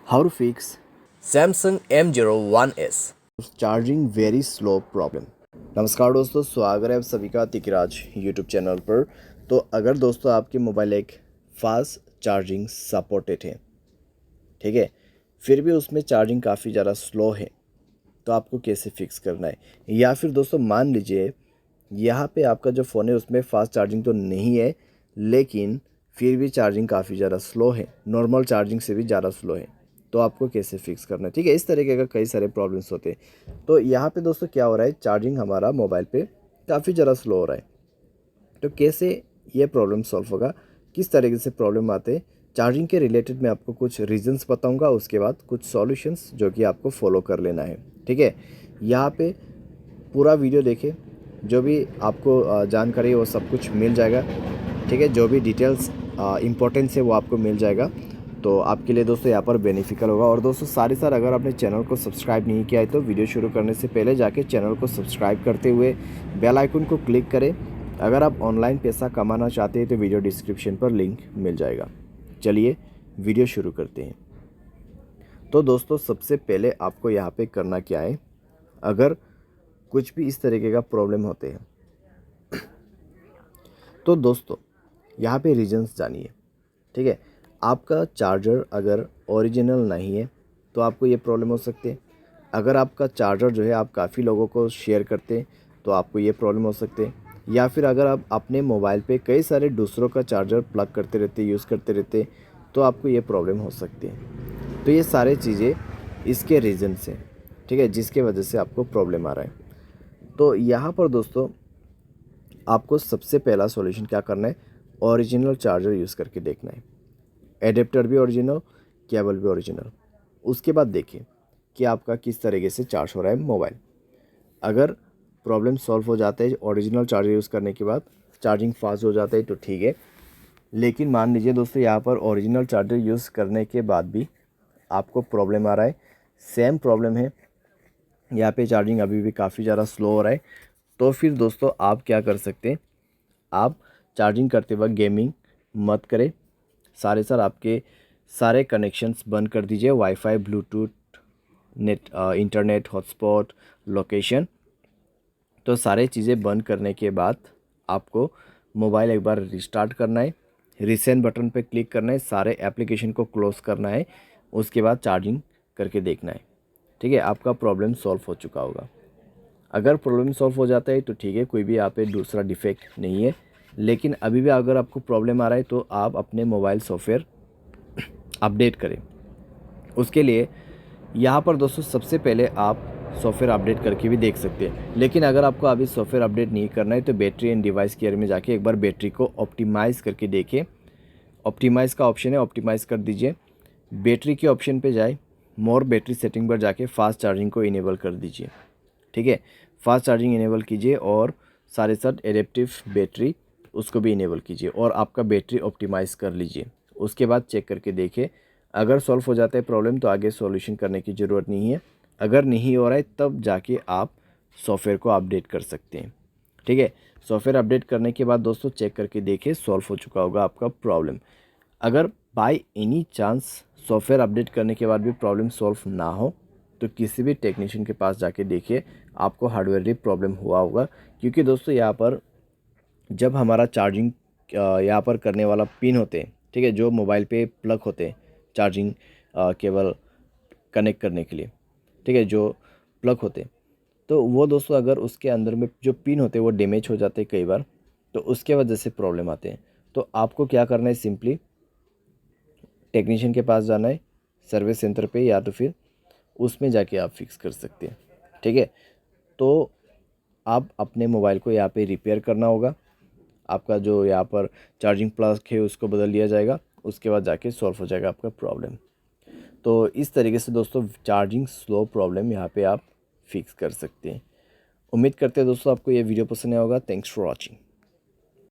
How to fix Samsung M01s। Charging very slow problem. नमस्कार दोस्तों, स्वागत है आप सभी का तिकराज यूट्यूब चैनल पर। तो अगर दोस्तों आपके मोबाइल एक फास्ट चार्जिंग सपोर्टेड है, ठीक है, फिर भी उसमें चार्जिंग काफ़ी ज़्यादा स्लो है, तो आपको कैसे फिक्स करना है। या फिर दोस्तों मान लीजिए यहाँ पे आपका जो फ़ोन है उसमें फास्ट चार्जिंग तो नहीं है, लेकिन फिर भी चार्जिंग काफ़ी ज़्यादा स्लो है, नॉर्मल चार्जिंग से भी ज़्यादा स्लो है, तो आपको कैसे फिक्स करना है। ठीक है, इस तरीके का कई सारे प्रॉब्लम्स होते हैं। तो यहाँ पे दोस्तों क्या हो रहा है, चार्जिंग हमारा मोबाइल पे काफ़ी ज़्यादा स्लो हो रहा है। तो कैसे ये प्रॉब्लम सॉल्व होगा, किस तरीके से प्रॉब्लम आते हैं, चार्जिंग के रिलेटेड मैं आपको कुछ रीजंस बताऊंगा, उसके बाद कुछ सॉल्यूशंस जो कि आपको फॉलो कर लेना है। ठीक है, यहाँ पे पूरा वीडियो देखें, जो भी आपको जानकारी है वो सब कुछ मिल जाएगा। ठीक है, जो भी डिटेल्स इंपॉर्टेंस है वो आपको मिल जाएगा, तो आपके लिए दोस्तों यहाँ पर बेनिफिशियल होगा। और दोस्तों साथ ही साथ अगर आपने चैनल को सब्सक्राइब नहीं किया है तो वीडियो शुरू करने से पहले जाके चैनल को सब्सक्राइब करते हुए बेल आइकन को क्लिक करें। अगर आप ऑनलाइन पैसा कमाना चाहते हैं तो वीडियो डिस्क्रिप्शन पर लिंक मिल जाएगा। चलिए वीडियो शुरू करते हैं। तो दोस्तों सबसे पहले आपको यहाँ पे करना क्या है, अगर कुछ भी इस तरीके का प्रॉब्लम होते हैं तो दोस्तों यहाँ पे रीजंस जानिए। ठीक है, आपका चार्जर अगर ओरिजिनल नहीं है तो आपको ये प्रॉब्लम हो सकती है। अगर आपका चार्जर जो है आप काफ़ी लोगों को शेयर करते हैं तो आपको ये प्रॉब्लम हो सकती है। या फिर अगर आप अपने मोबाइल पे कई सारे दूसरों का चार्जर प्लग करते रहते, यूज़ करते रहते, तो आपको ये प्रॉब्लम हो सकती है। तो ये सारे चीज़ें इसके रीजंस हैं, ठीक है, जिसके वजह से आपको प्रॉब्लम आ रहा है। तो यहाँ पर दोस्तों आपको सबसे पहला सॉल्यूशन क्या करना है, ओरिजिनल चार्जर यूज़ करके देखना है। एडेप्टर भी ओरिजिनल, केबल भी ओरिजिनल। उसके बाद देखिए कि आपका किस तरीके से चार्ज हो रहा है मोबाइल। अगर प्रॉब्लम सॉल्व हो जाता है ओरिजिनल चार्जर यूज़ करने के बाद, चार्जिंग फास्ट हो जाता है तो ठीक है। लेकिन मान लीजिए दोस्तों यहाँ पर ओरिजिनल चार्जर यूज़ करने के बाद भी आपको प्रॉब्लम आ रहा है, सेम प्रॉब्लम है, यहाँ पे चार्जिंग अभी भी काफ़ी ज़्यादा स्लो हो रहा है, तो फिर दोस्तों आप क्या कर सकते हैं, आप चार्जिंग करते वक्त गेमिंग मत करें। सारे आपके सारे कनेक्शंस बंद कर दीजिए, wifi, Bluetooth, net, internet, hotspot, location. तो सारे चीज़ें बंद करने के बाद आपको मोबाइल एक बार रिस्टार्ट करना है, रीसेंट बटन पे क्लिक करना है, सारे एप्लीकेशन को क्लोज़ करना है, उसके बाद चार्जिंग करके देखना है। ठीक है, आपका प्रॉब्लम सॉल्व हो चुका होगा। अगर प्रॉब्लम सॉल्व हो जाता है तो ठीक है, कोई भी यहाँ पे दूसरा डिफेक्ट नहीं है। लेकिन अभी भी अगर आपको प्रॉब्लम आ रहा है तो आप अपने मोबाइल सॉफ्टवेयर अपडेट करें। उसके लिए यहाँ पर दोस्तों सबसे पहले आप सॉफ्टवेयर अपडेट करके भी देख सकते हैं। लेकिन अगर आपको अभी सॉफ्टवेयर अपडेट नहीं करना है तो बैटरी एंड डिवाइस केयर में जाके एक बार बैटरी को ऑप्टिमाइज़ करके देखें। ऑप्टिमाइज़ का ऑप्शन है, ऑप्टिमाइज़ कर दीजिए। बैटरी के ऑप्शन पे जाए, मोर बैटरी सेटिंग पर जाके फास्ट चार्जिंग को इनेबल कर दीजिए। ठीक है, फास्ट चार्जिंग इनेबल कीजिए और साथ एडेप्टिव बैटरी उसको भी इनेबल कीजिए और आपका बैटरी ऑप्टिमाइज़ कर लीजिए। उसके बाद चेक करके देखिए, अगर सॉल्व हो जाता है प्रॉब्लम तो आगे सॉल्यूशन करने की ज़रूरत नहीं है। अगर नहीं हो रहा है तब जाके आप सॉफ्टवेयर को अपडेट कर सकते हैं। ठीक है, सॉफ्टवेयर अपडेट करने के बाद दोस्तों चेक करके देखिए सॉल्व हो चुका होगा आपका प्रॉब्लम। अगर by any chance software update करने के बाद भी प्रॉब्लम सॉल्व ना हो तो किसी भी टेक्नीशियन के पास जाके देखिए, आपको हार्डवेयर प्रॉब्लम हुआ होगा। क्योंकि दोस्तों यहाँ पर जब हमारा चार्जिंग यहाँ पर करने वाला पिन होते हैं, ठीक है, जो मोबाइल पे प्लग होते हैं चार्जिंग केबल कनेक्ट करने के लिए, ठीक है, जो प्लग होते हैं, तो वो दोस्तों अगर उसके अंदर में जो पिन होते हैं वो डैमेज हो जाते हैं कई बार, तो उसके वजह से प्रॉब्लम आते हैं। तो आपको क्या करना है, सिंपली टेक्नीशियन के पास जाना है, सर्विस सेंटर पे, या तो फिर उसमें जाके आप फिक्स कर सकते हैं। ठीक है, तो आप अपने मोबाइल को यहाँ पे रिपेयर करना होगा। आपका जो यहाँ पर चार्जिंग प्लग है उसको बदल दिया जाएगा, उसके बाद जाके सॉल्व हो जाएगा आपका प्रॉब्लम। तो इस तरीके से दोस्तों चार्जिंग स्लो प्रॉब्लम यहाँ पे आप फिक्स कर सकते हैं। उम्मीद करते हैं दोस्तों आपको ये वीडियो पसंद आया होगा। Thanks for watching.